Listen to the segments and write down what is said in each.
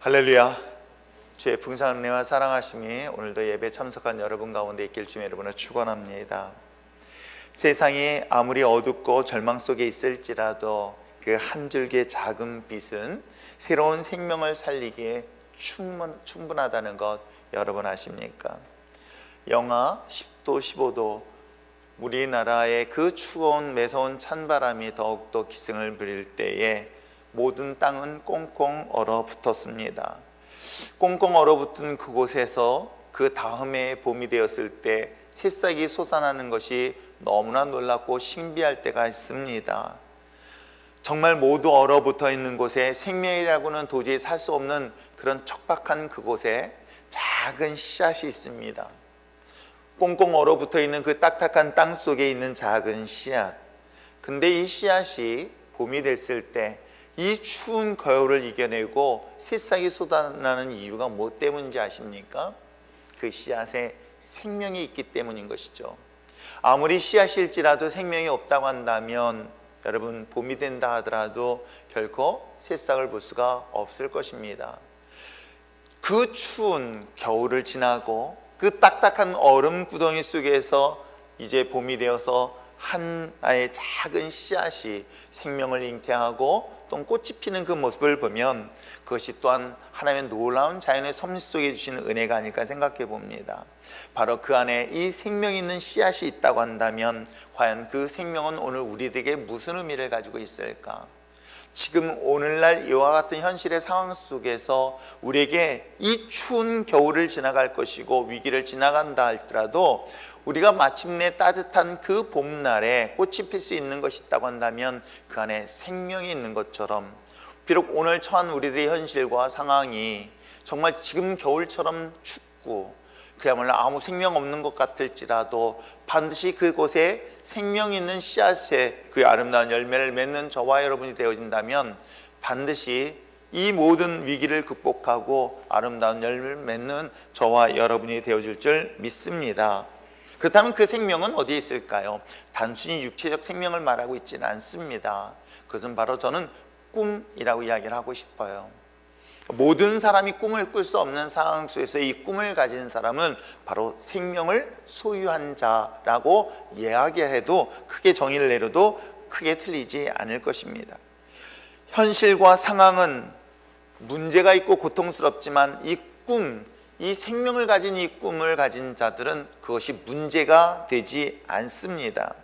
할렐루야. 주의 풍성한 은혜와 사랑하심이 오늘도 예배 참석한 여러분 가운데 있길 주의 여러분을 축원합니다. 세상이 아무리 어둡고 절망 속에 있을지라도 그 한 줄기의 작은 빛은 새로운 생명을 살리기에 충분하다는 것 여러분 아십니까? 영하 10도 15도 우리나라의 그 추운 매서운 찬바람이 더욱더 기승을 부릴 때에 모든 땅은 꽁꽁 얼어붙었습니다. 꽁꽁 얼어붙은 그곳에서 그 다음에 봄이 되었을 때 새싹이 솟아나는 것이 너무나 놀랍고 신비할 때가 있습니다. 정말 모두 얼어붙어 있는 곳에 생명이라고는 도저히 살 수 없는 그런 척박한 그곳에 작은 씨앗이 있습니다. 꽁꽁 얼어붙어 있는 그 딱딱한 땅 속에 있는 작은 씨앗. 근데 이 씨앗이 봄이 됐을 때 이 추운 겨울을 이겨내고 새싹이 쏟아나는 이유가 뭐 때문인지 아십니까? 그 씨앗에 생명이 있기 때문인 것이죠. 아무리 씨앗일지라도 생명이 없다고 한다면 여러분 봄이 된다 하더라도 결코 새싹을 볼 수가 없을 것입니다. 그 추운 겨울을 지나고 그 딱딱한 얼음 구덩이 속에서 이제 봄이 되어서 하나의 작은 씨앗이 생명을 잉태하고 또 꽃이 피는 그 모습을 보면 그것이 또한 하나님의 놀라운 자연의 섭리 속에 주시는 은혜가 아닐까 생각해 봅니다. 바로 그 안에 이 생명이 있는 씨앗이 있다고 한다면 과연 그 생명은 오늘 우리들에게 무슨 의미를 가지고 있을까? 지금 오늘날 이와 같은 현실의 상황 속에서 우리에게 이 추운 겨울을 지나갈 것이고 위기를 지나간다 할지라도 우리가 마침내 따뜻한 그 봄날에 꽃이 필 수 있는 것이 있다고 한다면 그 안에 생명이 있는 것처럼 비록 오늘 처한 우리들의 현실과 상황이 정말 지금 겨울처럼 춥고 그야말로 아무 생명 없는 것 같을지라도 반드시 그곳에 생명 있는 씨앗에 그 아름다운 열매를 맺는 저와 여러분이 되어진다면 반드시 이 모든 위기를 극복하고 아름다운 열매를 맺는 저와 여러분이 되어질 줄 믿습니다. 그렇다면 그 생명은 어디에 있을까요? 단순히 육체적 생명을 말하고 있지는 않습니다. 그것은 바로 저는 꿈이라고 이야기를 하고 싶어요. 모든 사람이 꿈을 꿀 수 없는 상황 속에서 이 꿈을 가진 사람은 바로 생명을 소유한 자라고 이야기해도 크게 정의를 내려도 크게 틀리지 않을 것입니다. 현실과 상황은 문제가 있고 고통스럽지만 이 생명을 가진 이 꿈을 가진 자들은 그것이 문제가 되지 않습니다.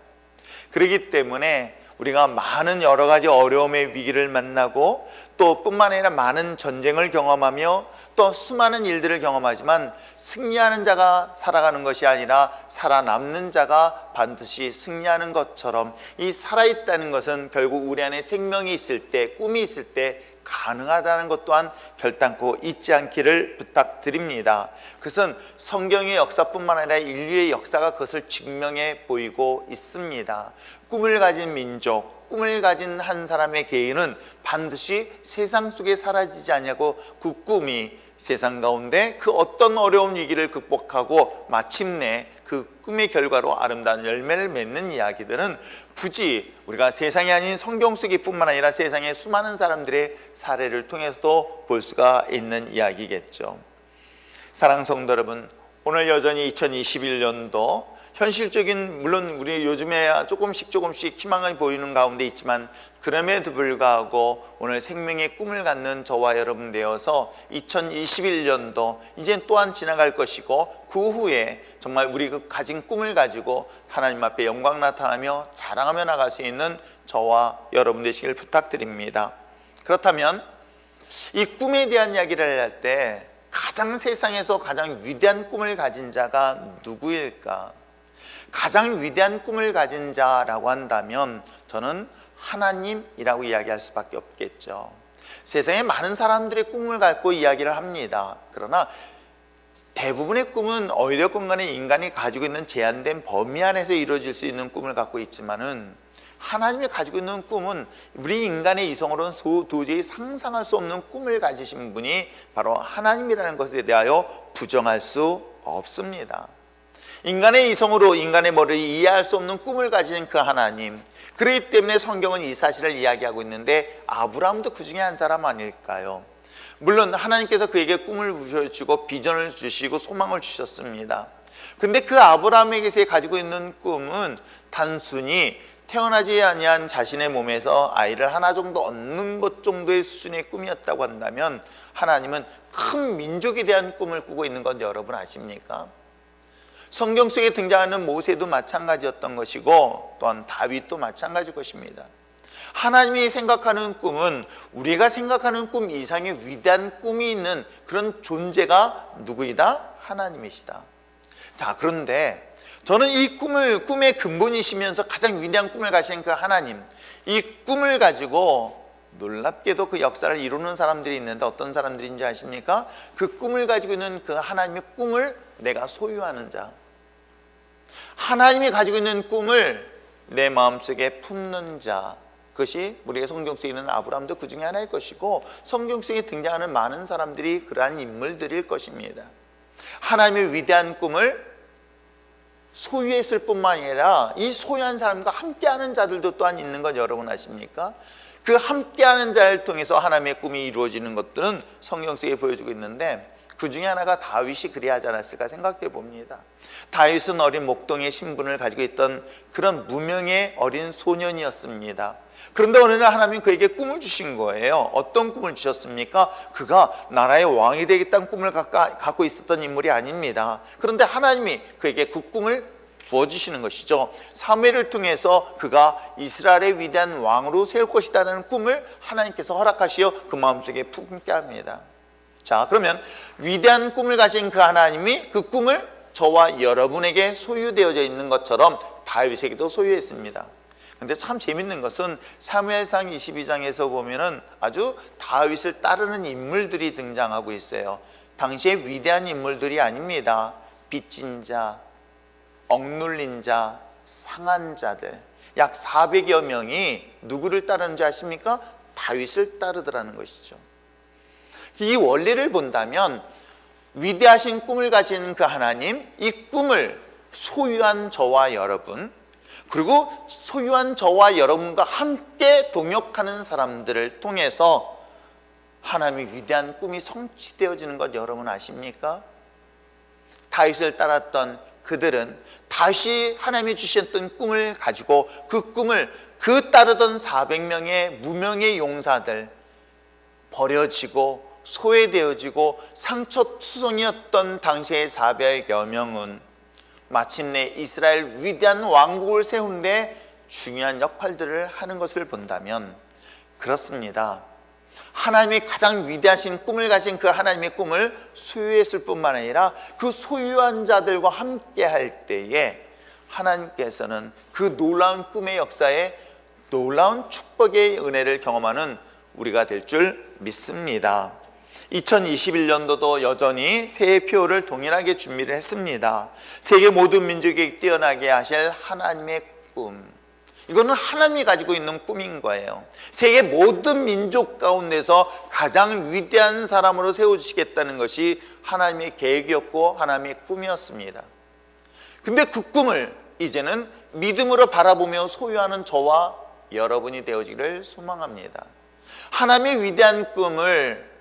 그렇기 때문에 우리가 많은 여러 가지 어려움의 위기를 만나고 또 뿐만 아니라 많은 전쟁을 경험하며 또 수많은 일들을 경험하지만 승리하는 자가 살아가는 것이 아니라 살아남는 자가 반드시 승리하는 것처럼 이 살아있다는 것은 결국 우리 안에 생명이 있을 때, 꿈이 있을 때 가능하다는 것 또한 결단코 잊지 않기를 부탁드립니다. 그것은 성경의 역사뿐만 아니라 인류의 역사가 그것을 증명해 보이고 있습니다. 꿈을 가진 민족, 꿈을 가진 한 사람의 개인은 반드시 세상 속에 사라지지 않냐고 그 꿈이 세상 가운데 그 어떤 어려운 위기를 극복하고 마침내 그 꿈의 결과로 아름다운 열매를 맺는 이야기들은 굳이 우리가 세상이 아닌 성경 속뿐만 아니라 세상의 수많은 사람들의 사례를 통해서도 볼 수가 있는 이야기겠죠. 사랑하는 성도 여러분, 오늘 여전히 2021년도 현실적인 물론 우리 요즘에 조금씩 희망이 보이는 가운데 있지만 그럼에도 불구하고 오늘 생명의 꿈을 갖는 저와 여러분 되어서 2021년도 이제 또한 지나갈 것이고 그 후에 정말 우리 그 가진 꿈을 가지고 하나님 앞에 영광 나타나며 자랑하며 나갈 수 있는 저와 여러분 되시길 부탁드립니다. 그렇다면 이 꿈에 대한 이야기를 할 때 세상에서 가장 위대한 꿈을 가진 자가 누구일까? 가장 위대한 꿈을 가진 자라고 한다면 저는 하나님이라고 이야기할 수밖에 없겠죠. 세상에 많은 사람들의 꿈을 갖고 이야기를 합니다. 그러나 대부분의 꿈은 어찌됐건 간에 인간이 가지고 있는 제한된 범위 안에서 이루어질 수 있는 꿈을 갖고 있지만은 하나님이 가지고 있는 꿈은 우리 인간의 이성으로는 도저히 상상할 수 없는 꿈을 가지신 분이 바로 하나님이라는 것에 대하여 부정할 수 없습니다. 인간의 이성으로 인간의 머리를 이해할 수 없는 꿈을 가진 그 하나님, 그렇기 때문에 성경은 이 사실을 이야기하고 있는데 아브라함도 그 중에 한 사람 아닐까요? 물론 하나님께서 그에게 꿈을 주시고 비전을 주시고 소망을 주셨습니다. 근데 그 아브라함에게서 가지고 있는 꿈은 단순히 태어나지 아니한 자신의 몸에서 아이를 하나 정도 얻는 것 정도의 수준의 꿈이었다고 한다면, 하나님은 큰 민족에 대한 꿈을 꾸고 있는 건 여러분 아십니까? 성경 속에 등장하는 모세도 마찬가지였던 것이고, 또한 다윗도 마찬가지일 것입니다. 하나님이 생각하는 꿈은 우리가 생각하는 꿈 이상의 위대한 꿈이 있는 그런 존재가 누구이다? 하나님이시다. 자, 그런데 저는 이 꿈의 근본이시면서 가장 위대한 꿈을 가신 그 하나님, 이 꿈을 가지고 놀랍게도 그 역사를 이루는 사람들이 있는데 어떤 사람들인지 아십니까? 그 꿈을 가지고 있는 그 하나님의 꿈을 내가 소유하는 자, 하나님이 가지고 있는 꿈을 내 마음속에 품는 자, 그것이 우리가 성경 속에 있는 아브라함도 그 중에 하나일 것이고, 성경 속에 등장하는 많은 사람들이 그러한 인물들일 것입니다. 하나님의 위대한 꿈을 소유했을 뿐만 아니라 이 소유한 사람과 함께하는 자들도 또한 있는 건 여러분 아십니까? 그 함께하는 자를 통해서 하나님의 꿈이 이루어지는 것들은 성경 속에 보여주고 있는데, 그 중에 하나가 다윗이 그리하지 않았을까 생각해 봅니다. 다윗은 어린 목동의 신분을 가지고 있던 그런 무명의 어린 소년이었습니다. 그런데 어느 날 하나님이 그에게 꿈을 주신 거예요. 어떤 꿈을 주셨습니까? 그가 나라의 왕이 되겠다는 꿈을 갖고 있었던 인물이 아닙니다. 그런데 하나님이 그에게 그 꿈을 부어주시는 것이죠. 사무엘을 통해서 그가 이스라엘의 위대한 왕으로 세울 것이라는 꿈을 하나님께서 허락하시어 그 마음속에 품게 합니다. 자, 그러면 위대한 꿈을 가진 그 하나님이 그 꿈을 저와 여러분에게 소유되어져 있는 것처럼 다윗에게도 소유했습니다. 근데 참 재밌는 것은 사무엘상 22장에서 보면은 아주 다윗을 따르는 인물들이 등장하고 있어요. 당시에 위대한 인물들이 아닙니다. 빚진 자, 억눌린 자, 상한 자들, 약 400여 명이 누구를 따르는지 아십니까? 다윗을 따르더라는 것이죠. 이 원리를 본다면 위대하신 꿈을 가진 그 하나님, 이 꿈을 소유한 저와 여러분, 그리고 소유한 저와 여러분과 함께 동역하는 사람들을 통해서 하나님의 위대한 꿈이 성취되어지는 것 여러분 아십니까? 다윗을 따랐던 그들은 다시 하나님이 주셨던 꿈을 가지고 그 꿈을 그 따르던 400명의 무명의 용사들, 버려지고 소외되어지고 상처투성이었던 당시의 400여 명은 마침내 이스라엘 위대한 왕국을 세우는 데 중요한 역할들을 하는 것을 본다면, 그렇습니다. 하나님이 가장 위대하신 꿈을 가진 그 하나님의 꿈을 소유했을 뿐만 아니라 그 소유한 자들과 함께 할 때에 하나님께서는 그 놀라운 꿈의 역사에 놀라운 축복의 은혜를 경험하는 우리가 될 줄 믿습니다. 2021년도도 여전히 새해표를 동일하게 준비를 했습니다. 세계 모든 민족에게 뛰어나게 하실 하나님의 꿈, 이거는 하나님이 가지고 있는 꿈인 거예요. 세계 모든 민족 가운데서 가장 위대한 사람으로 세워주시겠다는 것이 하나님의 계획이었고 하나님의 꿈이었습니다. 근데 그 꿈을 이제는 믿음으로 바라보며 소유하는 저와 여러분이 되어지기를 소망합니다. 하나님의 위대한 꿈을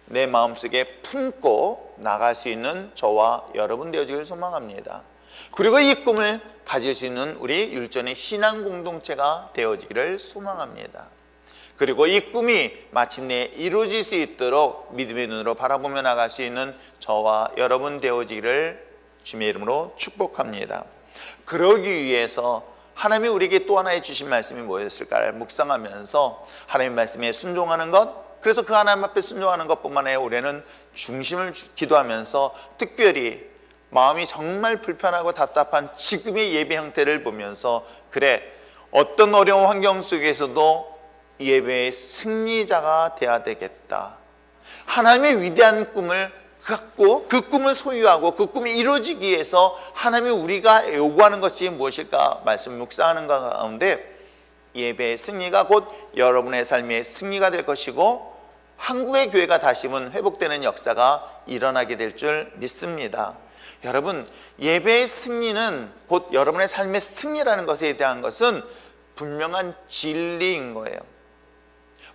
내 마음속에 품고 나갈 수 있는 저와 여러분 되어지기를 소망합니다. 그리고 이 꿈을 가질 수 있는 우리 율전의 신앙 공동체가 되어지기를 소망합니다. 그리고 이 꿈이 마침내 이루어질 수 있도록 믿음의 눈으로 바라보며 나갈 수 있는 저와 여러분 되어지기를 주님의 이름으로 축복합니다. 그러기 위해서 하나님이 우리에게 또 하나의 주신 말씀이 뭐였을까를 묵상하면서 하나님 말씀에 순종하는 것, 그래서 그 하나님 앞에 순종하는 것뿐만 아니라 올해는 중심을 기도하면서 특별히 마음이 정말 불편하고 답답한 지금의 예배 형태를 보면서, 그래, 어떤 어려운 환경 속에서도 예배의 승리자가 되어야 되겠다. 하나님의 위대한 꿈을 갖고 그 꿈을 소유하고 그 꿈이 이루어지기 위해서 하나님이 우리가 요구하는 것이 무엇일까 말씀 묵상하는 가운데, 예배의 승리가 곧 여러분의 삶의 승리가 될 것이고 한국의 교회가 다시금 회복되는 역사가 일어나게 될 줄 믿습니다. 여러분, 예배의 승리는 곧 여러분의 삶의 승리라는 것에 대한 것은 분명한 진리인 거예요.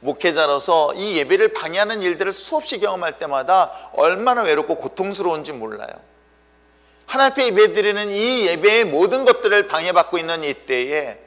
목회자로서 이 예배를 방해하는 일들을 수없이 경험할 때마다 얼마나 외롭고 고통스러운지 몰라요. 하나님 앞에 예배드리는 이 예배의 모든 것들을 방해받고 있는 이때에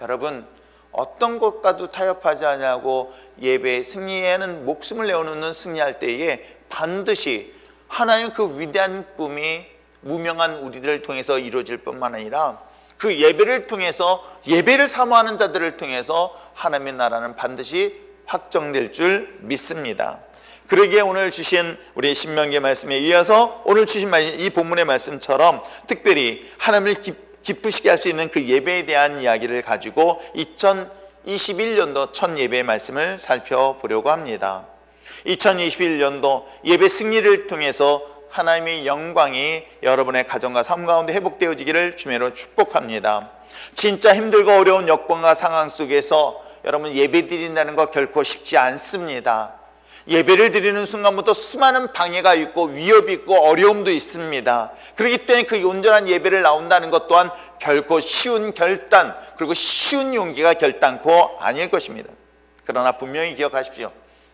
여러분, 어떤 것과도 타협하지 않냐고 예배의 승리에는 목숨을 내어놓는 승리할 때에 반드시 하나님 그 위대한 꿈이 무명한 우리를 통해서 이루어질 뿐만 아니라 그 예배를 통해서, 예배를 사모하는 자들을 통해서 하나님의 나라는 반드시 확정될 줄 믿습니다. 그러기에 오늘 주신 우리 신명기 말씀에 이어서 오늘 주신 이 본문의 말씀처럼 특별히 하나님을 기쁘시게 할 수 있는 그 예배에 대한 이야기를 가지고 2021년도 첫 예배의 말씀을 살펴보려고 합니다. 2021년도 예배 승리를 통해서 하나님의 영광이 여러분의 가정과 삶 가운데 회복되어지기를 주님으로 축복합니다. 진짜 힘들고 어려운 여건과 상황 속에서 여러분 예배 드린다는 거 결코 쉽지 않습니다. 예배를 드리는 순간부터 수많은 방해가 있고 위협이 있고 어려움도 있습니다. 그렇기 때문에 그 온전한 예배를 나온다는 것 또한 결코 쉬운 결단, 그리고 쉬운 용기가 결단코 아닐 것입니다. 그러나 분명히 기억하십시오.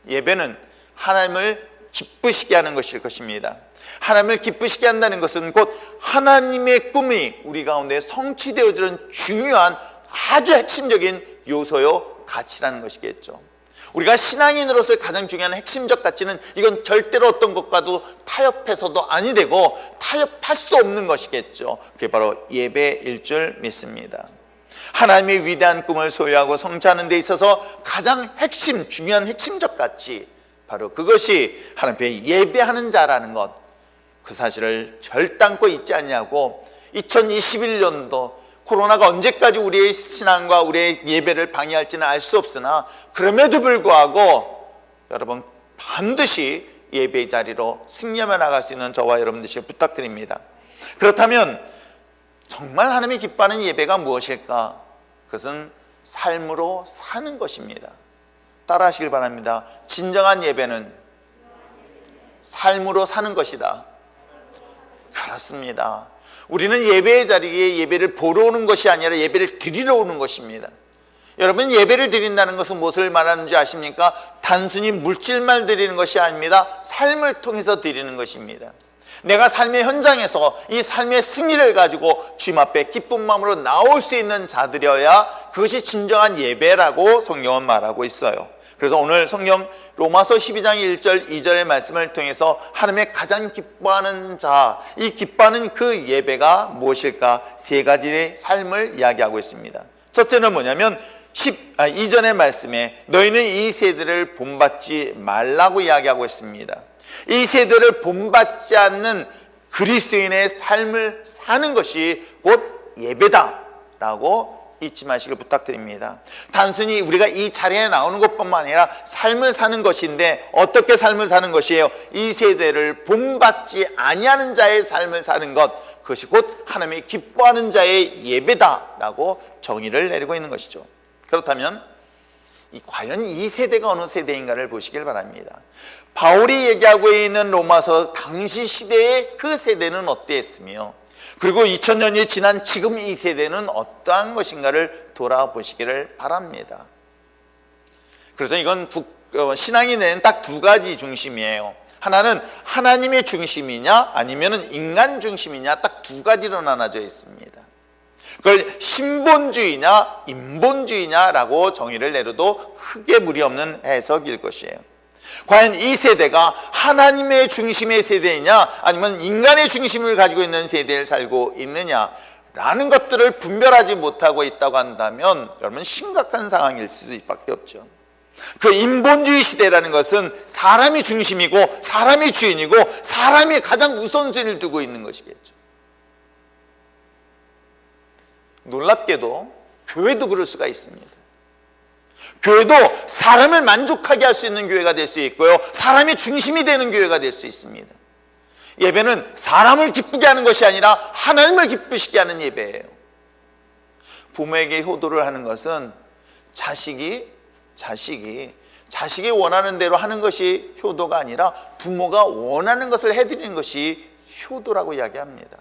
예배는 하나님을 기쁘시게 하는 것일 것입니다. 하나님을 기쁘시게 한다는 것은 곧 하나님의 꿈이 우리 가운데 성취되어지는 중요한 아주 핵심적인 요소요 가치라는 것이겠죠. 우리가 신앙인으로서의 가장 중요한 핵심적 가치는 이건 절대로 어떤 것과도 타협해서도 아니 되고 타협할 수 없는 것이겠죠. 그게 바로 예배일 줄 믿습니다. 하나님의 위대한 꿈을 소유하고 성취하는 데 있어서 가장 중요한 핵심적 가치, 바로 그것이 하나님 앞에 예배하는 자라는 것, 그 사실을 결단코 잊지 않냐고 2021년도 코로나가 언제까지 우리의 신앙과 우리의 예배를 방해할지는 알 수 없으나 그럼에도 불구하고 여러분 반드시 예배의 자리로 승리하며 나갈 수 있는 저와 여러분 되시길 부탁드립니다. 그렇다면 정말 하나님이 기뻐하는 예배가 무엇일까? 그것은 삶으로 사는 것입니다. 따라 하시길 바랍니다. 진정한 예배는 삶으로 사는 것이다. 그렇습니다. 우리는 예배의 자리에 예배를 보러 오는 것이 아니라 예배를 드리러 오는 것입니다. 여러분, 예배를 드린다는 것은 무엇을 말하는지 아십니까? 단순히 물질만 드리는 것이 아닙니다. 삶을 통해서 드리는 것입니다. 내가 삶의 현장에서 이 삶의 승리를 가지고 주님 앞에 기쁜 마음으로 나올 수 있는 자들이어야 그것이 진정한 예배라고 성경은 말하고 있어요. 그래서 오늘 성경 로마서 12장 1절 2절의 말씀을 통해서 하나님의 가장 기뻐하는 자, 이 기뻐하는 그 예배가 무엇일까? 세 가지의 삶을 이야기하고 있습니다. 첫째는 뭐냐면 2절의 말씀에 너희는 이 세대를 본받지 말라고 이야기하고 있습니다. 이 세대를 본받지 않는 그리스도인의 삶을 사는 것이 곧 예배다라고 잊지 마시길 부탁드립니다. 단순히 우리가 이 자리에 나오는 것뿐만 아니라 삶을 사는 것인데 어떻게 삶을 사는 것이에요? 이 세대를 본받지 아니하는 자의 삶을 사는 것, 그것이 곧 하나님이 기뻐하는 자의 예배다라고 정의를 내리고 있는 것이죠. 그렇다면 과연 이 세대가 어느 세대인가를 보시길 바랍니다. 바울이 얘기하고 있는 로마서 당시 시대의 그 세대는 어땠으며 그리고 2000년이 지난 지금 이 세대는 어떠한 것인가를 돌아보시기를 바랍니다. 그래서 이건 신앙이 내는 딱 두 가지 중심이에요. 하나는 하나님의 중심이냐 아니면 인간 중심이냐, 딱 두 가지로 나눠져 있습니다. 그걸 신본주의냐 인본주의냐라고 정의를 내려도 크게 무리 없는 해석일 것이에요. 과연 이 세대가 하나님의 중심의 세대이냐 아니면 인간의 중심을 가지고 있는 세대를 살고 있느냐라는 것들을 분별하지 못하고 있다고 한다면 여러분 심각한 상황일 수밖에 없죠. 그 인본주의 시대라는 것은 사람이 중심이고 사람이 주인이고 사람이 가장 우선순위를 두고 있는 것이겠죠. 놀랍게도 교회도 그럴 수가 있습니다. 교회도 사람을 만족하게 할 수 있는 교회가 될 수 있고요, 사람이 중심이 되는 교회가 될 수 있습니다. 예배는 사람을 기쁘게 하는 것이 아니라 하나님을 기쁘시게 하는 예배예요. 부모에게 효도를 하는 것은 자식이 원하는 대로 하는 것이 효도가 아니라 부모가 원하는 것을 해드리는 것이 효도라고 이야기합니다.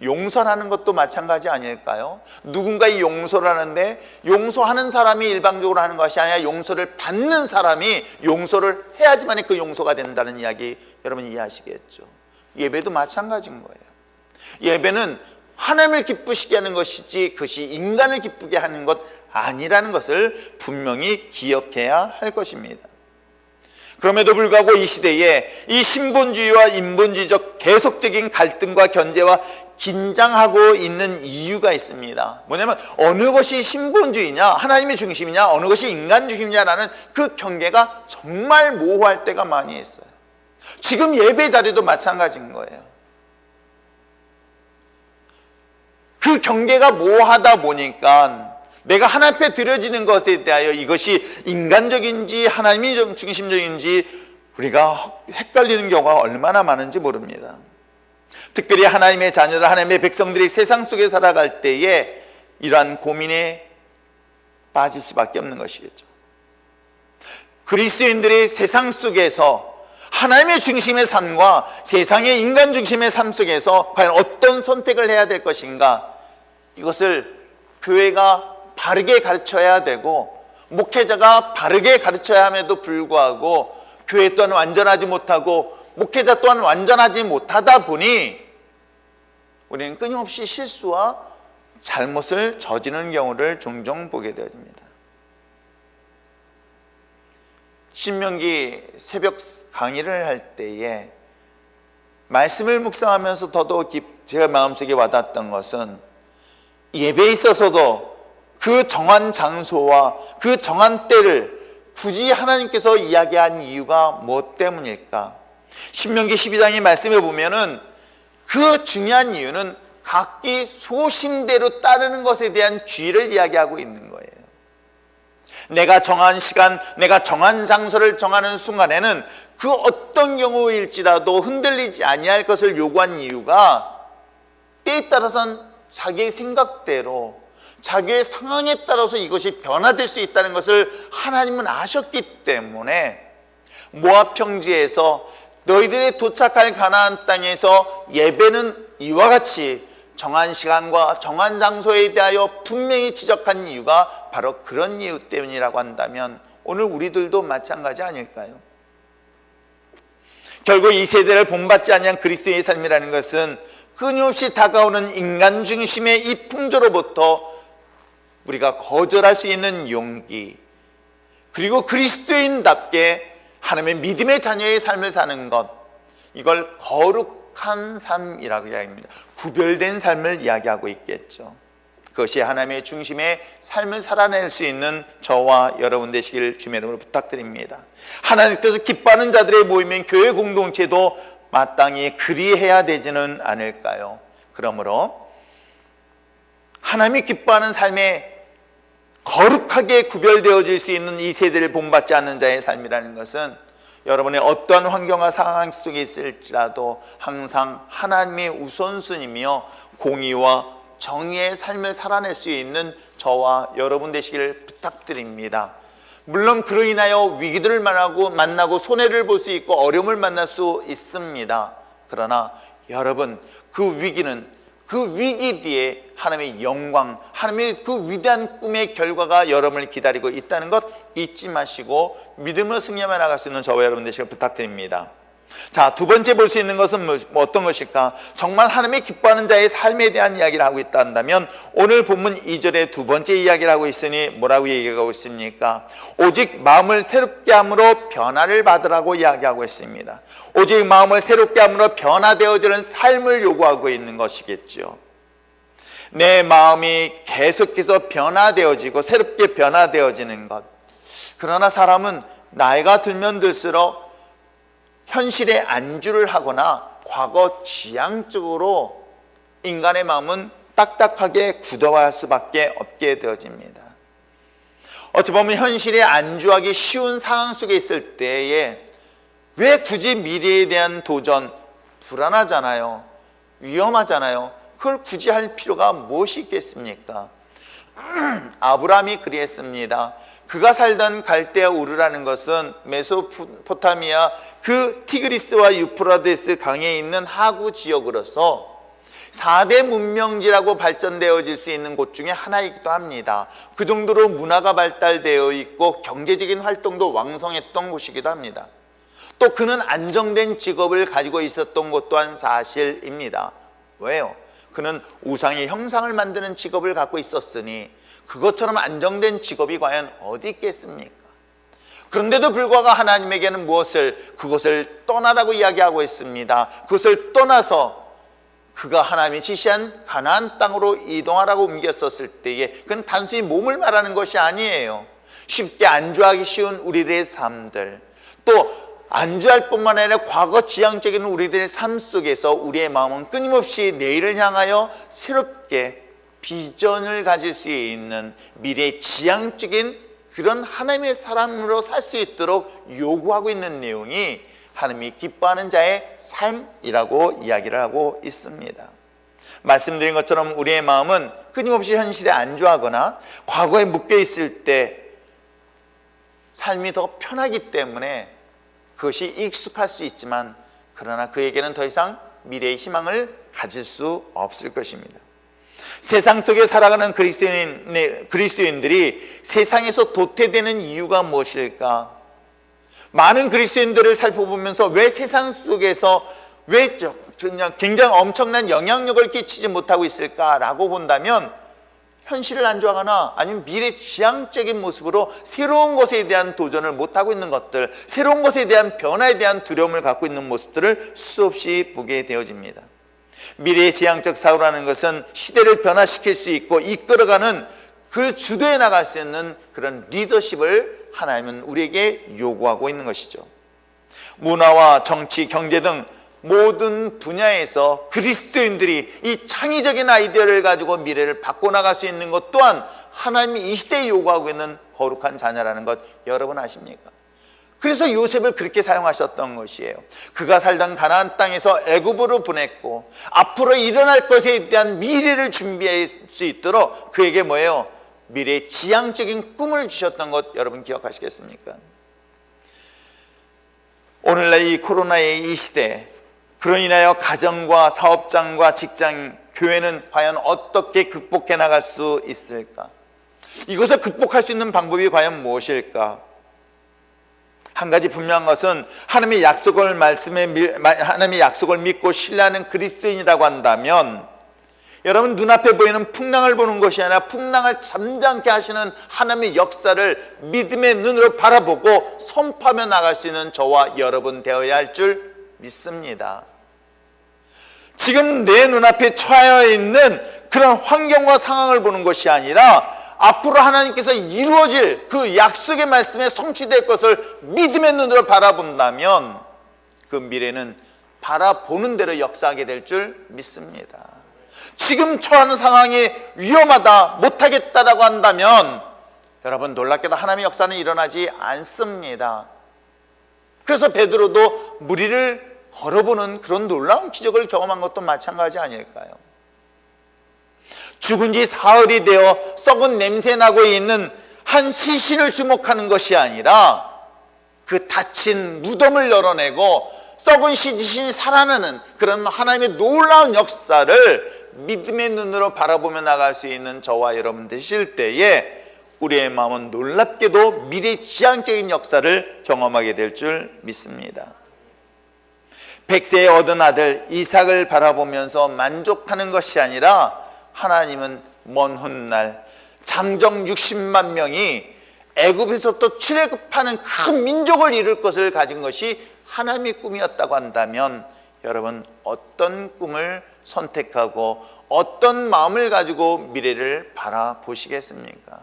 용서하는 것도 마찬가지 아닐까요? 누군가의 용서를 하는데 용서하는 사람이 일방적으로 하는 것이 아니라 용서를 받는 사람이 용서를 해야지만 그 용서가 된다는 이야기 여러분 이해하시겠죠? 예배도 마찬가지인 거예요. 예배는 하나님을 기쁘시게 하는 것이지 그것이 인간을 기쁘게 하는 것 아니라는 것을 분명히 기억해야 할 것입니다. 그럼에도 불구하고 이 시대에 이 신본주의와 인본주의적 계속적인 갈등과 견제와 긴장하고 있는 이유가 있습니다. 뭐냐면 어느 것이 신본주의냐, 하나님의 중심이냐, 어느 것이 인간 중심이냐라는 그 경계가 정말 모호할 때가 많이 있어요. 지금 예배 자리도 마찬가지인 거예요. 그 경계가 모호하다 보니까 내가 하나님 앞에 드려지는 것에 대하여 이것이 인간적인지 하나님이 중심적인지 우리가 헷갈리는 경우가 얼마나 많은지 모릅니다. 특별히 하나님의 자녀들, 하나님의 백성들이 세상 속에 살아갈 때에 이러한 고민에 빠질 수밖에 없는 것이겠죠. 그리스도인들이 세상 속에서 하나님의 중심의 삶과 세상의 인간 중심의 삶 속에서 과연 어떤 선택을 해야 될 것인가, 이것을 교회가 바르게 가르쳐야 되고 목회자가 바르게 가르쳐야 함에도 불구하고 교회 또한 완전하지 못하고 목회자 또한 완전하지 못하다 보니 우리는 끊임없이 실수와 잘못을 저지르는 경우를 종종 보게 되어집니다. 신명기 새벽 강의를 할 때에 말씀을 묵상하면서 더더욱 제가 마음속에 와닿았던 것은 예배에 있어서도 그 정한 장소와 그 정한 때를 굳이 하나님께서 이야기한 이유가 무엇 때문일까? 신명기 12장의 말씀에 보면은 그 중요한 이유는 각기 소신대로 따르는 것에 대한 주의를 이야기하고 있는 거예요. 내가 정한 시간, 내가 정한 장소를 정하는 순간에는 그 어떤 경우일지라도 흔들리지 아니할 것을 요구한 이유가 때에 따라서는 자기의 생각대로 자기의 상황에 따라서 이것이 변화될 수 있다는 것을 하나님은 아셨기 때문에 모압 평지에서 너희들이 도착할 가나안 땅에서 예배는 이와 같이 정한 시간과 정한 장소에 대하여 분명히 지적한 이유가 바로 그런 이유 때문이라고 한다면 오늘 우리들도 마찬가지 아닐까요? 결국 이 세대를 본받지 아니한 그리스도의 삶이라는 것은 끊임없이 다가오는 인간 중심의 이 풍조로부터 우리가 거절할 수 있는 용기, 그리고 그리스도인답게 하나님의 믿음의 자녀의 삶을 사는 것, 이걸 거룩한 삶이라고 이야기합니다. 구별된 삶을 이야기하고 있겠죠. 그것이 하나님의 중심의 삶을 살아낼 수 있는 저와 여러분 되시길 주님의 이름으로 부탁드립니다. 하나님께서 기뻐하는 자들의 모임인 교회 공동체도 마땅히 그리해야 되지는 않을까요? 그러므로 하나님이 기뻐하는 삶에 거룩하게 구별되어질 수 있는 이 세대를 본받지 않는 자의 삶이라는 것은 여러분의 어떠한 환경과 상황 속에 있을지라도 항상 하나님의 우선순위며 공의와 정의의 삶을 살아낼 수 있는 저와 여러분 되시길 부탁드립니다. 물론 그로 인하여 위기들을 만나고 손해를 볼 수 있고 어려움을 만날 수 있습니다. 그러나 여러분, 그 위기는 그 위기 뒤에 하나님의 영광, 하나님의 그 위대한 꿈의 결과가 여러분을 기다리고 있다는 것 잊지 마시고 믿음으로 승리하며 나갈 수 있는 저와 여러분 되시길 부탁드립니다. 자, 두 번째 볼 수 있는 것은 어떤 것일까? 정말 하나님의 기뻐하는 자의 삶에 대한 이야기를 하고 있다 한다면 오늘 본문 2절에 두 번째 이야기를 하고 있으니 뭐라고 얘기하고 있습니까? 오직 마음을 새롭게 함으로 변화를 받으라고 이야기하고 있습니다. 오직 마음을 새롭게 함으로 변화되어지는 삶을 요구하고 있는 것이겠죠. 내 마음이 계속해서 변화되어지고 새롭게 변화되어지는 것. 그러나 사람은 나이가 들면 들수록 현실에 안주를 하거나 과거 지향적으로 인간의 마음은 딱딱하게 굳어갈 수밖에 없게 되어집니다. 어찌 보면 현실에 안주하기 쉬운 상황 속에 있을 때에 왜 굳이 미래에 대한 도전, 불안하잖아요, 위험하잖아요. 그걸 굳이 할 필요가 무엇이 있겠습니까? 아브라함이 그리했습니다. 그가 살던 갈대아 우르라는 것은 메소포타미아 그 티그리스와 유프라데스 강에 있는 하구 지역으로서 4대 문명지라고 발전되어질 수 있는 곳 중에 하나이기도 합니다. 그 정도로 문화가 발달되어 있고 경제적인 활동도 왕성했던 곳이기도 합니다. 또 그는 안정된 직업을 가지고 있었던 것 또한 사실입니다. 왜요? 그는 우상의 형상을 만드는 직업을 갖고 있었으니 그것처럼 안정된 직업이 과연 어디 있겠습니까? 그런데도 불구하고 하나님에게는 그것을 떠나라고 이야기하고 있습니다. 그것을 떠나서 그가 하나님이 지시한 가나안 땅으로 이동하라고 옮겼었을 때에 그건 단순히 몸을 말하는 것이 아니에요. 쉽게 안주하기 쉬운 우리들의 삶들, 또 안주할 뿐만 아니라 과거 지향적인 우리들의 삶 속에서 우리의 마음은 끊임없이 내일을 향하여 새롭게 비전을 가질 수 있는 미래의 지향적인 그런 하나님의 사람으로 살 수 있도록 요구하고 있는 내용이 하나님이 기뻐하는 자의 삶이라고 이야기를 하고 있습니다. 말씀드린 것처럼 우리의 마음은 끊임없이 현실에 안주하거나 과거에 묶여 있을 때 삶이 더 편하기 때문에 그것이 익숙할 수 있지만 그러나 그에게는 더 이상 미래의 희망을 가질 수 없을 것입니다. 세상 속에 살아가는 그리스도인들이 세상에서 도태되는 이유가 무엇일까? 많은 그리스도인들을 살펴보면서 왜 세상 속에서 왜 굉장히 엄청난 영향력을 끼치지 못하고 있을까라고 본다면 현실을 안주하거나 아니면 미래 지향적인 모습으로 새로운 것에 대한 도전을 못하고 있는 것들, 새로운 것에 대한 변화에 대한 두려움을 갖고 있는 모습들을 수없이 보게 되어집니다. 미래의 지향적 사고라는 것은 시대를 변화시킬 수 있고 이끌어가는 그 주도에 나갈 수 있는 그런 리더십을 하나님은 우리에게 요구하고 있는 것이죠. 문화와 정치, 경제 등 모든 분야에서 그리스도인들이 이 창의적인 아이디어를 가지고 미래를 바꿔나갈 수 있는 것 또한 하나님이 이 시대에 요구하고 있는 거룩한 자녀라는 것 여러분 아십니까? 그래서 요셉을 그렇게 사용하셨던 것이에요. 그가 살던 가나안 땅에서 애굽으로 보냈고 앞으로 일어날 것에 대한 미래를 준비할 수 있도록 그에게 뭐예요? 미래의 지향적인 꿈을 주셨던 것 여러분 기억하시겠습니까? 오늘날 이 코로나의 이 시대, 그로 인하여 가정과 사업장과 직장, 교회는 과연 어떻게 극복해 나갈 수 있을까? 이것을 극복할 수 있는 방법이 과연 무엇일까? 한 가지 분명한 것은 하나님의 약속을 믿고 신뢰하는 그리스도인이라고 한다면 여러분 눈앞에 보이는 풍랑을 보는 것이 아니라 풍랑을 잠잠케 하시는 하나님의 역사를 믿음의 눈으로 바라보고 선포하며 나갈 수 있는 저와 여러분 되어야 할 줄 믿습니다. 지금 내 눈앞에 처하여 있는 그런 환경과 상황을 보는 것이 아니라 앞으로 하나님께서 이루어질 그 약속의 말씀에 성취될 것을 믿음의 눈으로 바라본다면 그 미래는 바라보는 대로 역사하게 될 줄 믿습니다. 지금 처하는 상황이 위험하다, 못하겠다라고 한다면 여러분 놀랍게도 하나님의 역사는 일어나지 않습니다. 그래서 베드로도 무리를 걸어보는 그런 놀라운 기적을 경험한 것도 마찬가지 아닐까요? 죽은 지 사흘이 되어 썩은 냄새 나고 있는 한 시신을 주목하는 것이 아니라 그 닫힌 무덤을 열어내고 썩은 시신이 살아나는 그런 하나님의 놀라운 역사를 믿음의 눈으로 바라보며 나갈 수 있는 저와 여러분 되실 때에 우리의 마음은 놀랍게도 미래 지향적인 역사를 경험하게 될 줄 믿습니다. 100세에 얻은 아들 이삭을 바라보면서 만족하는 것이 아니라 하나님은 먼 훗날 장정 60만 명이 애굽에서부터 출애굽하는 큰 민족을 이룰 것을 가진 것이 하나님의 꿈이었다고 한다면 여러분 어떤 꿈을 선택하고 어떤 마음을 가지고 미래를 바라보시겠습니까?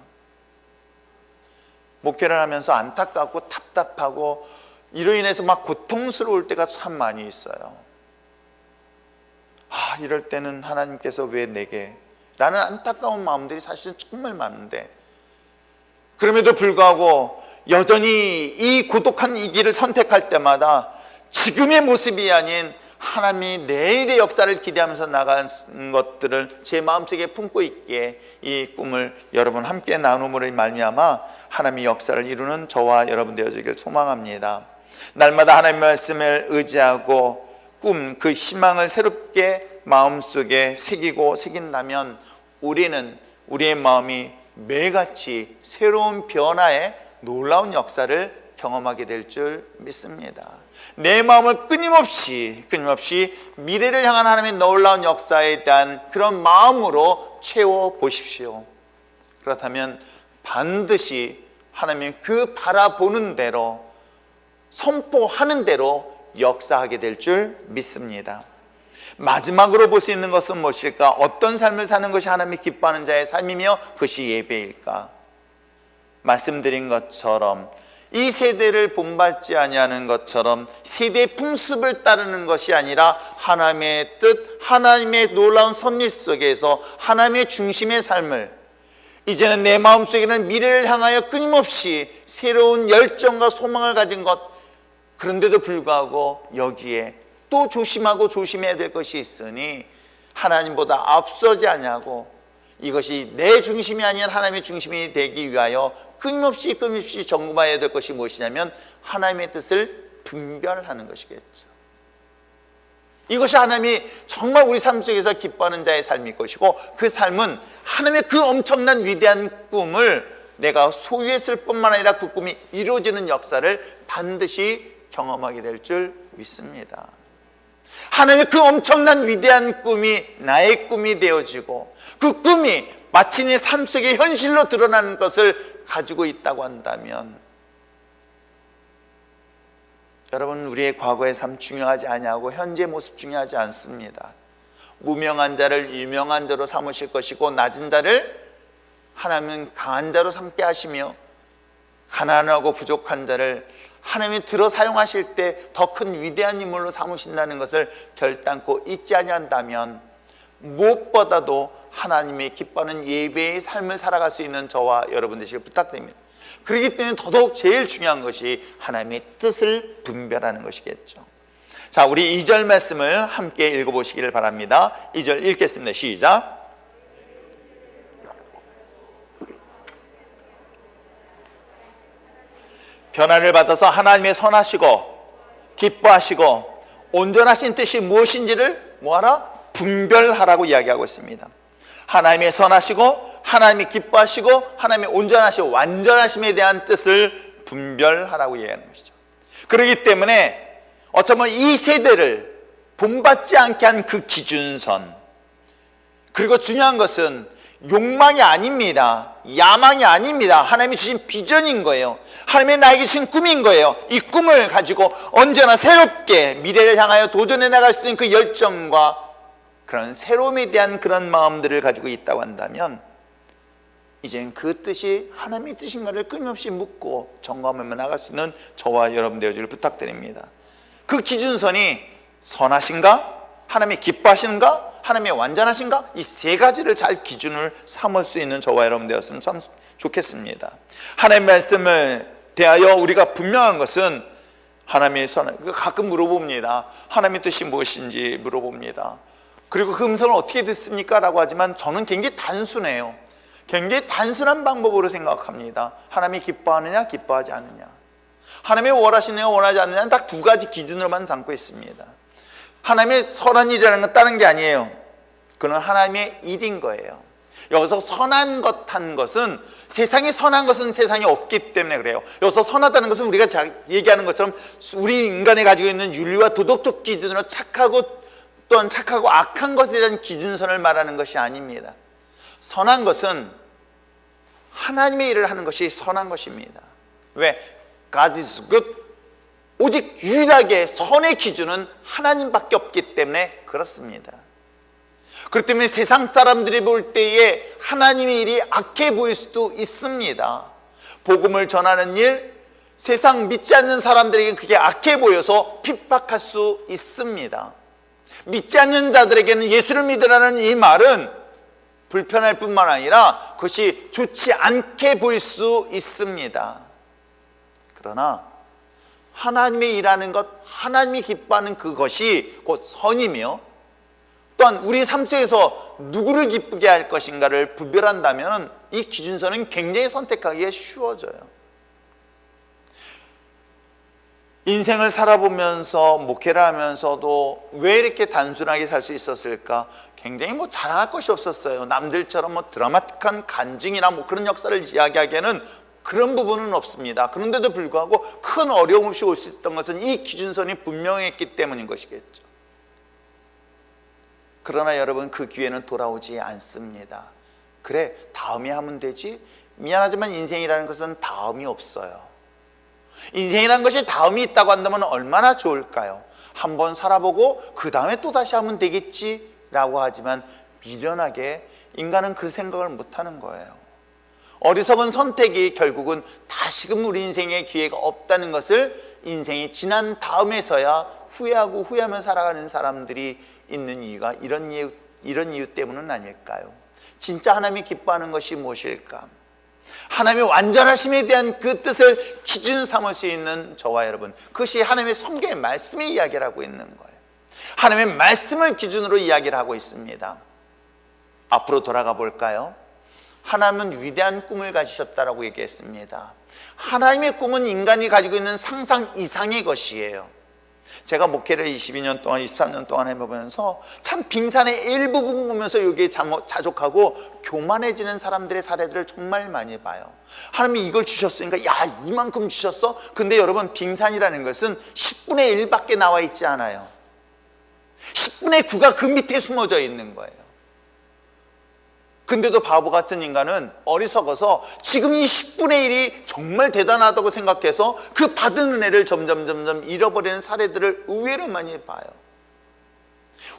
목회를 하면서 안타깝고 답답하고 이로 인해서 막 고통스러울 때가 참 많이 있어요. 이럴 때는 하나님께서 왜 내게? 라는 안타까운 마음들이 사실은 정말 많은데 그럼에도 불구하고 여전히 이 고독한 이 길을 선택할 때마다 지금의 모습이 아닌 하나님이 내일의 역사를 기대하면서 나가는 것들을 제 마음속에 품고 있기에 이 꿈을 여러분 함께 나눔으로 말미암아 하나님의 역사를 이루는 저와 여러분 되어지길 소망합니다. 날마다 하나님의 말씀을 의지하고 그 희망을 새롭게 마음속에 새긴다면 우리는 우리의 마음이 매일같이 새로운 변화의 놀라운 역사를 경험하게 될 줄 믿습니다. 내 마음을 끊임없이 미래를 향한 하나님의 놀라운 역사에 대한 그런 마음으로 채워보십시오. 그렇다면 반드시 하나님이 그 바라보는 대로, 선포하는 대로 역사하게 될 줄 믿습니다. 마지막으로 볼 수 있는 것은 무엇일까? 어떤 삶을 사는 것이 하나님이 기뻐하는 자의 삶이며 그것이 예배일까? 말씀드린 것처럼 이 세대를 본받지 아니하는 것처럼 세대의 풍습을 따르는 것이 아니라 하나님의 뜻, 하나님의 놀라운 섭리 속에서 하나님의 중심의 삶을, 이제는 내 마음속에는 미래를 향하여 끊임없이 새로운 열정과 소망을 가진 것, 그런데도 불구하고 여기에 또 조심해야 될 것이 있으니 하나님보다 앞서지 아니하고 이것이 내 중심이 아닌 하나님의 중심이 되기 위하여 끊임없이 점검해야 될 것이 무엇이냐면 하나님의 뜻을 분별하는 것이겠죠. 이것이 하나님이 정말 우리 삶 속에서 기뻐하는 자의 삶일 것이고, 그 삶은 하나님의 그 엄청난 위대한 꿈을 내가 소유했을 뿐만 아니라 그 꿈이 이루어지는 역사를 반드시 경험하게 될 줄 믿습니다. 하나님의 그 엄청난 위대한 꿈이 나의 꿈이 되어지고 그 꿈이 마치 내 삶 속에 현실로 드러나는 것을 가지고 있다고 한다면, 여러분, 우리의 과거의 삶 중요하지 아니하고 현재 모습 중요하지 않습니다. 무명한 자를 유명한 자로 삼으실 것이고 낮은 자를 하나님은 강한 자로 삼게 하시며 가난하고 부족한 자를 하나님이 들어 사용하실 때 더 큰 위대한 인물로 삼으신다는 것을 결단코 잊지 아니한다면 무엇보다도 하나님의 기뻐하는 예배의 삶을 살아갈 수 있는 저와 여러분 되시길 부탁드립니다. 그렇기 때문에 더더욱 제일 중요한 것이 하나님의 뜻을 분별하는 것이겠죠. 자, 우리 2절 말씀을 함께 읽어보시기를 바랍니다. 2절 읽겠습니다. 시작. 변화를 받아서 하나님의 선하시고 기뻐하시고 온전하신 뜻이 무엇인지를 뭐하라? 분별하라고 이야기하고 있습니다. 하나님의 선하시고 하나님이 기뻐하시고 하나님의 온전하시고 완전하심에 대한 뜻을 분별하라고 이야기하는 것이죠. 그렇기 때문에 어쩌면 이 세대를 본받지 않게 한 그 기준선, 그리고 중요한 것은 욕망이 아닙니다. 야망이 아닙니다. 하나님이 주신 비전인 거예요. 하나님이 나에게 주신 꿈인 거예요. 이 꿈을 가지고 언제나 새롭게 미래를 향하여 도전해 나갈 수 있는 그 열정과 그런 새로움에 대한 그런 마음들을 가지고 있다고 한다면 이젠 그 뜻이 하나님의 뜻인가를 끊임없이 묻고 점검하며 나갈 수 있는 저와 여러분 되어주기를 부탁드립니다. 그 기준선이 선하신가? 하나님이 기뻐하시는가? 하나님의 완전하신가? 이 세 가지를 잘 기준을 삼을 수 있는 저와 여러분 되었으면 참 좋겠습니다. 하나님의 말씀을 대하여 우리가 분명한 것은 하나님의 가끔 물어봅니다. 하나님의 뜻이 무엇인지 물어봅니다. 그리고 그 음성을 어떻게 듣습니까? 라고 하지만 저는 굉장히 단순해요. 굉장히 단순한 방법으로 생각합니다. 하나님이 기뻐하느냐 기뻐하지 않느냐, 하나님이 원하시느냐 원하지 않느냐, 딱 두 가지 기준으로만 삼고 있습니다. 하나님의 선한 일이라는 건 다른 게 아니에요. 그건 하나님의 일인 거예요. 여기서 선한 것 한 것은 세상에 선한 것은 세상에 없기 때문에 그래요. 여기서 선하다는 것은 우리가 얘기하는 것처럼 우리 인간이 가지고 있는 윤리와 도덕적 기준으로 착하고 또한 착하고 악한 것에 대한 기준선을 말하는 것이 아닙니다. 선한 것은 하나님의 일을 하는 것이 선한 것입니다. 왜? God is good. 오직 유일하게 선의 기준은 하나님밖에 없기 때문에 그렇습니다. 그렇기 때문에 세상 사람들이 볼 때에 하나님의 일이 악해 보일 수도 있습니다. 복음을 전하는 일, 세상 믿지 않는 사람들에게 그게 악해 보여서 핍박할 수 있습니다. 믿지 않는 자들에게는 예수를 믿으라는 이 말은 불편할 뿐만 아니라 그것이 좋지 않게 보일 수 있습니다. 그러나 하나님의 일하는 것, 하나님이 기뻐하는 그것이 곧 선이며 또한 우리 삶 속에서 누구를 기쁘게 할 것인가를 분별한다면 이 기준선은 굉장히 선택하기에 쉬워져요. 인생을 살아보면서 목회를 하면서도 왜 이렇게 단순하게 살 수 있었을까? 굉장히 자랑할 것이 없었어요. 남들처럼 드라마틱한 간증이나 그런 역사를 이야기하기에는 그런 부분은 없습니다. 그런데도 불구하고 큰 어려움 없이 올 수 있었던 것은 이 기준선이 분명했기 때문인 것이겠죠. 그러나 여러분, 그 기회는 돌아오지 않습니다. 그래, 다음에 하면 되지? 미안하지만 인생이라는 것은 다음이 없어요. 인생이라는 것이 다음이 있다고 한다면 얼마나 좋을까요? 한번 살아보고 그 다음에 또 다시 하면 되겠지 라고 하지만 미련하게 인간은 그 생각을 못하는 거예요. 어리석은 선택이 결국은 다시금 우리 인생에 기회가 없다는 것을 인생이 지난 다음에서야 후회하고 후회하며 살아가는 사람들이 있는 이유가 이런 이유 때문은 아닐까요? 진짜 하나님이 기뻐하는 것이 무엇일까? 하나님의 완전하심에 대한 그 뜻을 기준 삼을 수 있는 저와 여러분, 그것이 하나님의 성경의 말씀의 이야기를 하고 있는 거예요. 하나님의 말씀을 기준으로 이야기를 하고 있습니다. 앞으로 돌아가 볼까요? 하나님은 위대한 꿈을 가지셨다라고 얘기했습니다. 하나님의 꿈은 인간이 가지고 있는 상상 이상의 것이에요. 제가 목회를 22년 동안 23년 동안 해보면서 참 빙산의 일부분 보면서 여기에 자족하고 교만해지는 사람들의 사례들을 정말 많이 봐요. 하나님이 이걸 주셨으니까 야, 이만큼 주셨어? 근데 여러분, 빙산이라는 것은 10분의 1밖에 나와 있지 않아요. 10분의 9가 그 밑에 숨어져 있는 거예요. 근데도 바보 같은 인간은 어리석어서 지금 이 10분의 1이 정말 대단하다고 생각해서 그 받은 은혜를 점점 잃어버리는 사례들을 의외로 많이 봐요.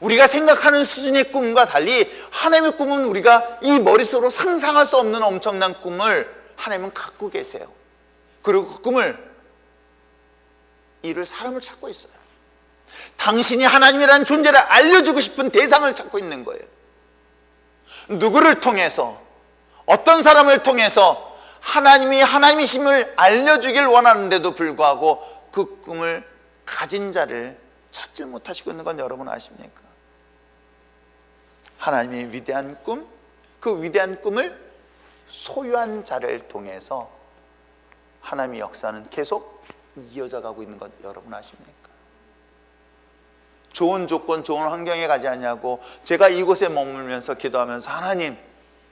우리가 생각하는 수준의 꿈과 달리 하나님의 꿈은 우리가 이 머릿속으로 상상할 수 없는 엄청난 꿈을 하나님은 갖고 계세요. 그리고 그 꿈을 이룰 사람을 찾고 있어요. 당신이 하나님이라는 존재를 알려주고 싶은 대상을 찾고 있는 거예요. 누구를 통해서, 어떤 사람을 통해서 하나님이 하나님이심을 알려주길 원하는데도 불구하고 그 꿈을 가진 자를 찾지 못하시고 있는 건 여러분 아십니까? 하나님의 위대한 꿈, 그 위대한 꿈을 소유한 자를 통해서 하나님의 역사는 계속 이어져 가고 있는 것 여러분 아십니까? 좋은 조건, 좋은 환경에 가지 않냐고 제가 이곳에 머물면서 기도하면서 하나님,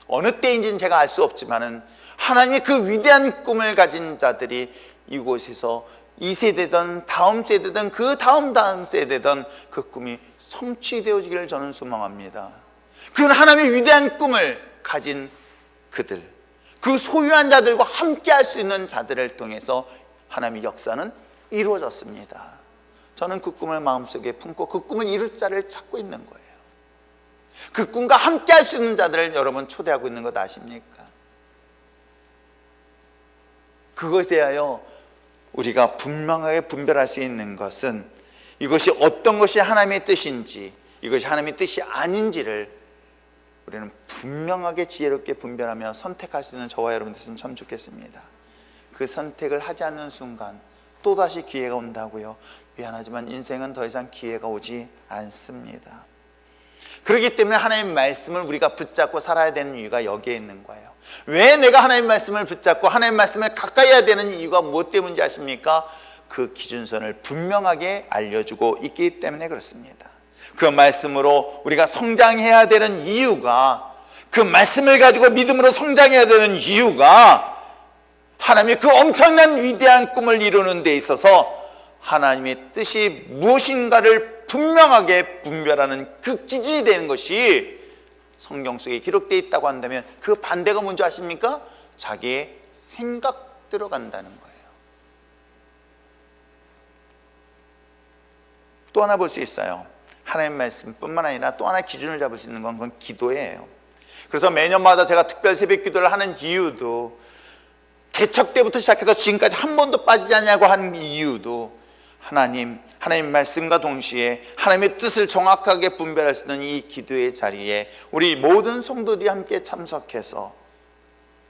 어느 때인지는 제가 알 수 없지만은 하나님의 그 위대한 꿈을 가진 자들이 이곳에서 이 세대든 다음 세대든 그 다음 세대든 그 꿈이 성취되어지기를 저는 소망합니다. 그 하나님의 위대한 꿈을 가진 그들, 그 소유한 자들과 함께 할 수 있는 자들을 통해서 하나님의 역사는 이루어졌습니다. 저는 그 꿈을 마음속에 품고 그 꿈을 이룰 자를 찾고 있는 거예요. 그 꿈과 함께 할 수 있는 자들을 여러분 초대하고 있는 것 아십니까? 그것에 대하여 우리가 분명하게 분별할 수 있는 것은 이것이 어떤 것이 하나님의 뜻인지, 이것이 하나님의 뜻이 아닌지를 우리는 분명하게 지혜롭게 분별하며 선택할 수 있는 저와 여러분 됐으면 참 좋겠습니다. 그 선택을 하지 않는 순간 또다시 기회가 온다고요. 미안하지만 인생은 더 이상 기회가 오지 않습니다. 그렇기 때문에 하나님의 말씀을 우리가 붙잡고 살아야 되는 이유가 여기에 있는 거예요. 왜 내가 하나님의 말씀을 붙잡고 하나님의 말씀을 가까이 해야 되는 이유가 무엇 때문인지 아십니까? 그 기준선을 분명하게 알려주고 있기 때문에 그렇습니다. 그 말씀으로 우리가 성장해야 되는 이유가, 그 말씀을 가지고 믿음으로 성장해야 되는 이유가 하나님의 그 엄청난 위대한 꿈을 이루는 데 있어서 하나님의 뜻이 무엇인가를 분명하게 분별하는 그 기준이 되는 것이 성경 속에 기록되어 있다고 한다면 그 반대가 뭔지 아십니까? 자기의 생각대로 간다는 거예요. 또 하나 볼 수 있어요. 하나님의 말씀뿐만 아니라 또 하나 기준을 잡을 수 있는 건 그건 기도예요. 그래서 매년마다 제가 특별 새벽 기도를 하는 이유도, 개척 때부터 시작해서 지금까지 한 번도 빠지지 않냐고 하는 이유도 하나님의 말씀과 동시에 하나님의 뜻을 정확하게 분별할 수 있는 이 기도의 자리에 우리 모든 성도들이 함께 참석해서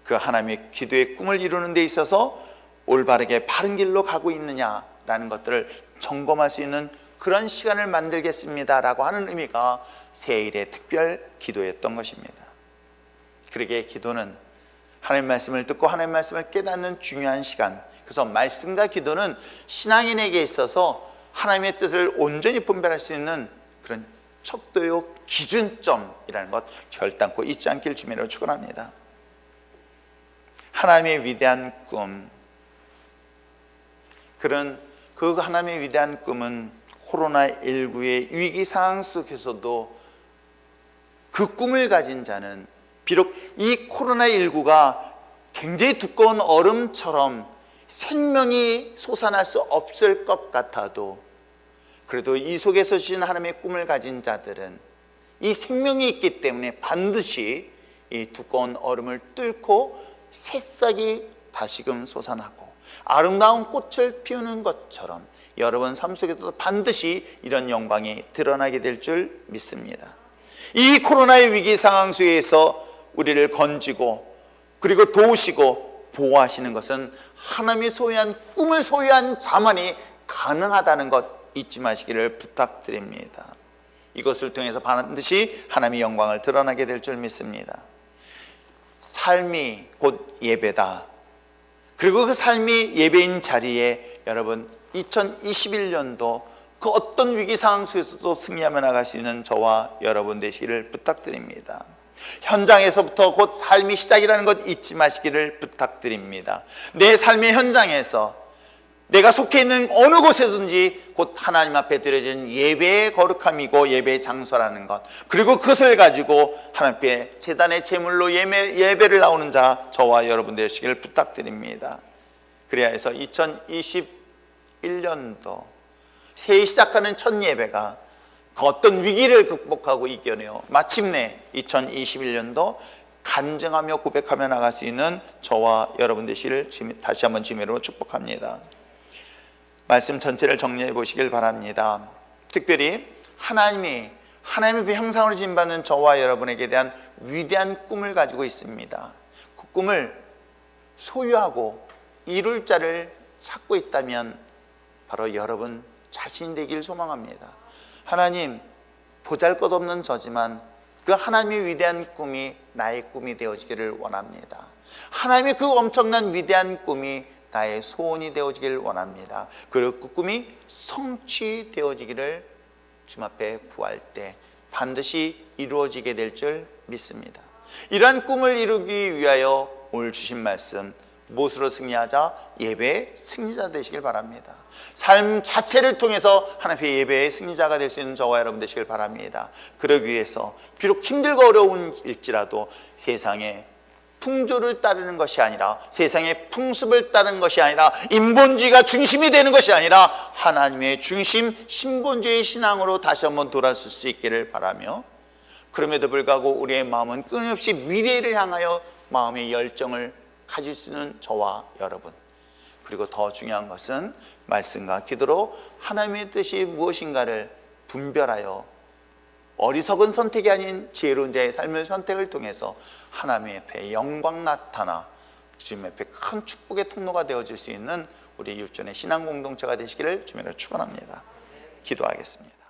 그 하나님의 기도의 꿈을 이루는 데 있어서 올바르게 바른 길로 가고 있느냐라는 것들을 점검할 수 있는 그런 시간을 만들겠습니다라고 하는 의미가 새해일의 특별 기도였던 것입니다. 그러기에 기도는 하나님의 말씀을 듣고 하나님의 말씀을 깨닫는 중요한 시간, 그래서 말씀과 기도는 신앙인에게 있어서 하나님의 뜻을 온전히 분별할 수 있는 그런 척도요 기준점이라는 것 결단코 잊지 않길 주님으로 축원합니다. 하나님의 위대한 꿈, 그 하나님의 위대한 꿈은 코로나19의 위기 상황 속에서도 그 꿈을 가진 자는 비록 이 코로나19가 굉장히 두꺼운 얼음처럼 생명이 솟아날 수 없을 것 같아도 그래도 이 속에서 주신 하나님의 꿈을 가진 자들은 이 생명이 있기 때문에 반드시 이 두꺼운 얼음을 뚫고 새싹이 다시금 솟아나고 아름다운 꽃을 피우는 것처럼 여러분 삶 속에서도 반드시 이런 영광이 드러나게 될 줄 믿습니다. 이 코로나의 위기 상황 속에서 우리를 건지고 그리고 도우시고 보호하시는 것은 하나님이 소유한 꿈을 소유한 자만이 가능하다는 것 잊지 마시기를 부탁드립니다. 이것을 통해서 반드시 하나님의 영광을 드러나게 될 줄 믿습니다. 삶이 곧 예배다. 그리고 그 삶이 예배인 자리에 여러분 2021년도 그 어떤 위기 상황 속에서도 승리하며 나갈 수 있는 저와 여러분 되시기를 부탁드립니다. 현장에서부터 곧 삶이 시작이라는 것 잊지 마시기를 부탁드립니다. 내 삶의 현장에서 내가 속해 있는 어느 곳에든지 곧 하나님 앞에 드려진 예배의 거룩함이고 예배의 장소라는 것, 그리고 그것을 가지고 하나님께 제단의 제물로 예배를 나오는 자 저와 여러분 되시기를 부탁드립니다. 그래야 해서 2021년도 새해 시작하는 첫 예배가 그 어떤 위기를 극복하고 이겨내어 마침내 2021년도 간증하며 고백하며 나갈 수 있는 저와 여러분 되시기를 다시 한번 주님으로 축복합니다. 말씀 전체를 정리해 보시길 바랍니다. 특별히 하나님의 형상으로 지음받는 저와 여러분에게 대한 위대한 꿈을 가지고 있습니다. 그 꿈을 소유하고 이룰 자를 찾고 있다면 바로 여러분 자신이 되길 소망합니다. 하나님, 보잘것없는 저지만 그 하나님의 위대한 꿈이 나의 꿈이 되어지기를 원합니다. 하나님의 그 엄청난 위대한 꿈이 나의 소원이 되어지기를 원합니다. 그리고 그 꿈이 성취되어지기를 주님 앞에 구할 때 반드시 이루어지게 될 줄 믿습니다. 이러한 꿈을 이루기 위하여 오늘 주신 말씀, 무엇으로 승리하자? 예배의 승리자 되시길 바랍니다. 삶 자체를 통해서 하나님의 예배의 승리자가 될 수 있는 저와 여러분 되시길 바랍니다. 그러기 위해서 비록 힘들고 어려운 일지라도 세상에 풍조를 따르는 것이 아니라, 세상의 풍습을 따르는 것이 아니라, 인본주의가 중심이 되는 것이 아니라 하나님의 중심 신본주의 신앙으로 다시 한번 돌아설 수 있기를 바라며, 그럼에도 불구하고 우리의 마음은 끊임없이 미래를 향하여 마음의 열정을 가질 수 있는 저와 여러분, 그리고 더 중요한 것은 말씀과 기도로 하나님의 뜻이 무엇인가를 분별하여 어리석은 선택이 아닌 지혜로운 자의 삶을 선택을 통해서 하나님 앞에 영광 나타나 주님 앞에 큰 축복의 통로가 되어줄 수 있는 우리 율전의 신앙 공동체가 되시기를 주님으로 축원합니다. 기도하겠습니다.